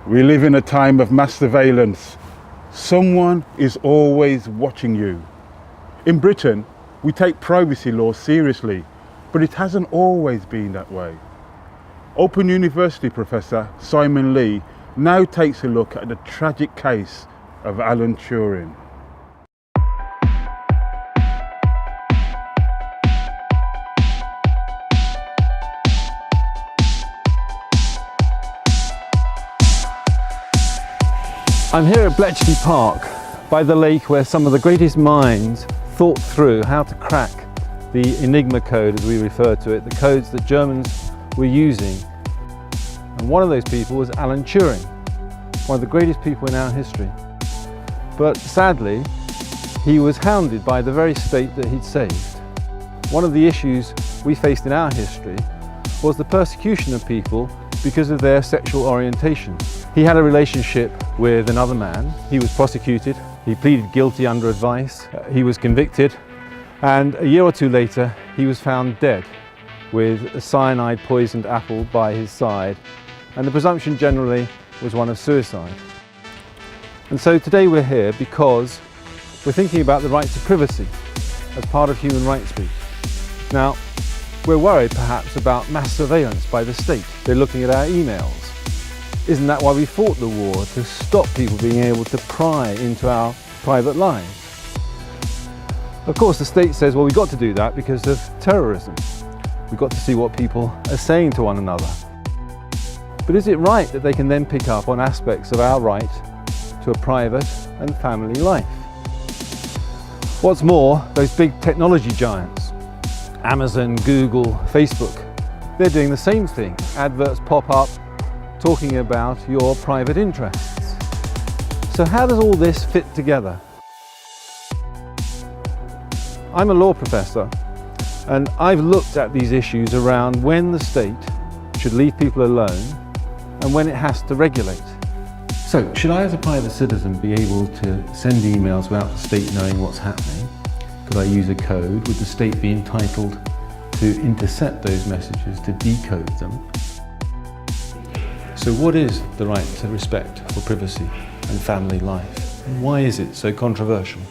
We live in a time of mass surveillance. Someone is always watching you. In Britain, we take privacy laws seriously, but it hasn't always been that way. Open University professor Simon Lee now takes a look at the tragic case of Alan Turing. I'm here at Bletchley Park by the lake where some of the greatest minds thought through how to crack the Enigma code, as we refer to it, the codes that Germans were using. And one of those people was Alan Turing, one of the greatest people in our history. But sadly, he was hounded by the very state that he'd saved. One of the issues we faced in our history was the persecution of people because of their sexual orientation. He had a relationship with another man. He was prosecuted. He pleaded guilty under advice. He was convicted. And a year or two later, he was found dead with a cyanide poisoned apple by his side. And the presumption generally was one of suicide. And so today we're here because we're thinking about the right to privacy as part of human rights week. Now, we're worried perhaps about mass surveillance by the state. They're looking at our emails. Isn't that why we fought the war? To stop people being able to pry into our private lives. Of course, the state says, well, we've got to do that because of terrorism. We've got to see what people are saying to one another. But is it right that they can then pick up on aspects of our right to a private and family life? What's more, those big technology giants, Amazon, Google, Facebook, they're doing the same thing. Adverts pop up talking about your private interests. So how does all this fit together? I'm a law professor and I've looked at these issues around when the state should leave people alone and when it has to regulate. So should I as a private citizen be able to send emails without the state knowing what's happening? Could I use a code? Would the state be entitled to intercept those messages, to decode them? So what is the right to respect for privacy and family life? And why is it so controversial?